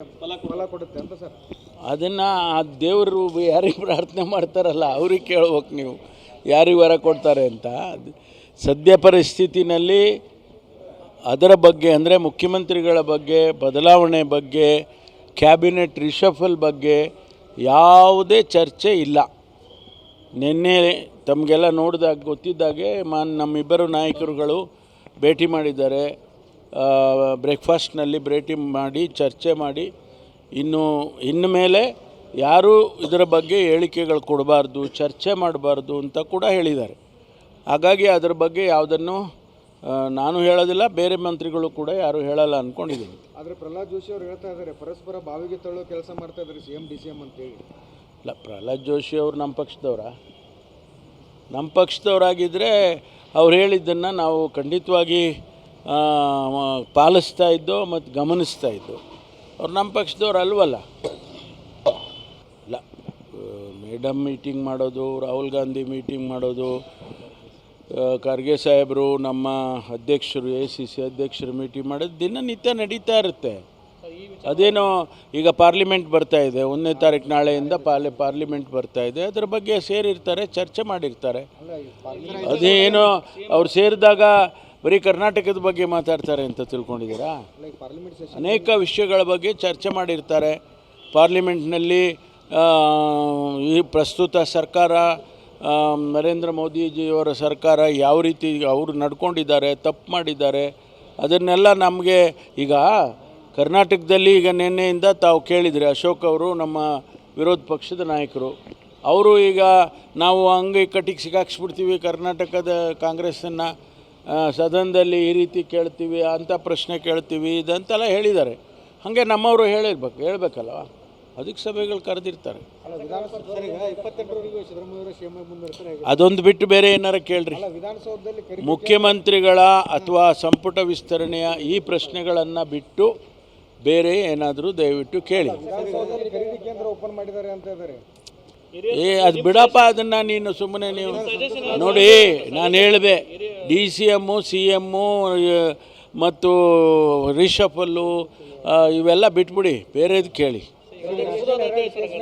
ಫಲ ಕೊಡುತ್ತೆ ಅಂತ ಸರ್. ಅದನ್ನು ಆ ದೇವರು ಯಾರಿಗೆ ಪ್ರಾರ್ಥನೆ ಮಾಡ್ತಾರಲ್ಲ ಅವ್ರಿಗೆ ಕೇಳ್ಬೇಕು ನೀವು ಯಾರಿಗೆ ವರ ಕೊಡ್ತಾರೆ ಅಂತ. ಸದ್ಯ ಪರಿಸ್ಥಿತಿನಲ್ಲಿ ಅದರ ಬಗ್ಗೆ ಅಂದರೆ ಮುಖ್ಯಮಂತ್ರಿಗಳ ಬಗ್ಗೆ, ಬದಲಾವಣೆ ಬಗ್ಗೆ, ಕ್ಯಾಬಿನೆಟ್ ರಿಷಫಲ್ ಬಗ್ಗೆ ಯಾವುದೇ ಚರ್ಚೆ ಇಲ್ಲ. ನಿನ್ನೆ ತಮಗೆಲ್ಲ ನೋಡಿದಾಗ ಗೊತ್ತಿದ್ದಾಗೆ ನಮ್ಮಿಬ್ಬರು ನಾಯಕರುಗಳು ಭೇಟಿ ಮಾಡಿದ್ದಾರೆ. ಬ್ರೇಕ್ಫಾಸ್ಟ್ನಲ್ಲಿ ಭೇಟಿ ಮಾಡಿ ಚರ್ಚೆ ಮಾಡಿ ಇನ್ನು ಮೇಲೆ ಯಾರೂ ಇದರ ಬಗ್ಗೆ ಹೇಳಿಕೆಗಳು ಕೊಡಬಾರ್ದು, ಚರ್ಚೆ ಮಾಡಬಾರ್ದು ಅಂತ ಕೂಡ ಹೇಳಿದ್ದಾರೆ. ಹಾಗಾಗಿ ಅದರ ಬಗ್ಗೆ ಯಾವುದನ್ನು ನಾನು ಹೇಳೋದಿಲ್ಲ, ಬೇರೆ ಮಂತ್ರಿಗಳು ಕೂಡ ಯಾರು ಹೇಳಲ್ಲ ಅಂದ್ಕೊಂಡಿದ್ದೀನಿ. ಆದರೆ ಪ್ರಹ್ಲಾದ್ ಜೋಶಿ ಅವರು ಹೇಳ್ತಾ ಇದ್ದಾರೆ ಪರಸ್ಪರ ಬಾವಿಗೆ ತಳ್ಳೋ ಕೆಲಸ ಮಾಡ್ತಾ ಇದ್ದಾರೆ CM DCM ಅಂತೇಳಿ. ಇಲ್ಲ, ಪ್ರಹ್ಲಾದ್ ಜೋಶಿ ಅವರು ನಮ್ಮ ಪಕ್ಷದವರಾಗಿದ್ದರೆ ಅವ್ರು ಹೇಳಿದ್ದನ್ನು ನಾವು ಖಂಡಿತವಾಗಿ ಪಾಲಿಸ್ತಾ ಇದ್ದೋ ಮತ್ತು ಗಮನಿಸ್ತಾ ಇದ್ದೋ. ಅವ್ರು ನಮ್ಮ ಪಕ್ಷದವ್ರು ಅಲ್ವಲ್ಲ. ಇಲ್ಲ, ಮೇಡಮ್ ಮೀಟಿಂಗ್ ಮಾಡೋದು, ರಾಹುಲ್ ಗಾಂಧಿ ಮೀಟಿಂಗ್ ಮಾಡೋದು, ಖರ್ಗೆ ಸಾಹೇಬರು ನಮ್ಮ ಅಧ್ಯಕ್ಷರು ACC ಅಧ್ಯಕ್ಷರು ಮೀಟಿಂಗ್ ಮಾಡೋದು ದಿನನಿತ್ಯ ನಡೀತಾ ಇರುತ್ತೆ. ಅದೇನೋ ಈಗ ಪಾರ್ಲಿಮೆಂಟ್ ಬರ್ತಾ ಇದೆ, 1ನೇ ತಾರೀಕು ನಾಳೆಯಿಂದ ಪಾರ್ಲಿಮೆಂಟ್ ಬರ್ತಾ ಇದೆ, ಅದರ ಬಗ್ಗೆ ಸೇರಿರ್ತಾರೆ, ಚರ್ಚೆ ಮಾಡಿರ್ತಾರೆ. ಅದೇನೋ ಅವ್ರು ಸೇರಿದಾಗ ಬರೀ ಕರ್ನಾಟಕದ ಬಗ್ಗೆ ಮಾತಾಡ್ತಾರೆ ಅಂತ ತಿಳ್ಕೊಂಡಿದ್ದೀರಾ? ಅನೇಕ ವಿಷಯಗಳ ಬಗ್ಗೆ ಚರ್ಚೆ ಮಾಡಿರ್ತಾರೆ. ಪಾರ್ಲಿಮೆಂಟ್ನಲ್ಲಿ ಈ ಪ್ರಸ್ತುತ ಸರ್ಕಾರ, ನರೇಂದ್ರ ಮೋದಿಜಿಯವರ ಸರ್ಕಾರ ಯಾವ ರೀತಿ ಅವರು ನಡ್ಕೊಂಡಿದ್ದಾರೆ, ತಪ್ಪು ಮಾಡಿದ್ದಾರೆ, ಅದನ್ನೆಲ್ಲ ನಮಗೆ ಈಗ ಕರ್ನಾಟಕದಲ್ಲಿ ಈಗ ನಿನ್ನೆಯಿಂದ ತಾವು ಕೇಳಿದರೆ ಅಶೋಕ್ ಅವರು ನಮ್ಮ ವಿರೋಧ ಪಕ್ಷದ ನಾಯಕರು, ಅವರು ಈಗ ನಾವು ಹಂಗೆ ಕಟ್ಟಿಗೆ ಸಿಕ್ಕಾಕ್ಸ್ಬಿಡ್ತೀವಿ ಕರ್ನಾಟಕದ ಕಾಂಗ್ರೆಸ್ಸನ್ನು, ಸದನದಲ್ಲಿ ಈ ರೀತಿ ಕೇಳ್ತೀವಿ, ಅಂಥ ಪ್ರಶ್ನೆ ಕೇಳ್ತೀವಿ ಇದಂತೆಲ್ಲ ಹೇಳಿದ್ದಾರೆ. ಹಾಗೆ ನಮ್ಮವರು ಹೇಳಬೇಕಲ್ಲ, ಅದಕ್ಕೆ ಸಭೆಗಳು ಕರೆದಿರ್ತಾರೆ. ಅದೊಂದು ಬಿಟ್ಟು ಬೇರೆ ಏನಾರು ಕೇಳ್ರಿ. ಮುಖ್ಯಮಂತ್ರಿಗಳ ಅಥವಾ ಸಂಪುಟ ವಿಸ್ತರಣೆಯ ಈ ಪ್ರಶ್ನೆಗಳನ್ನು ಬಿಟ್ಟು ಬೇರೆ ಏನಾದರೂ ದಯವಿಟ್ಟು ಕೇಳಿ. ಅದು ಬಿಡಪ್ಪ, ಅದನ್ನು ನೀನು ಸುಮ್ಮನೆ ನೀವು ನೋಡಿ. ನಾನು ಹೇಳಿದೆ DCM, CM ಮತ್ತು ರಿಷಫಲ್ಲು ಇವೆಲ್ಲ ಬಿಟ್ಬಿಡಿ, ಬೇರೆದು ಕೇಳಿ.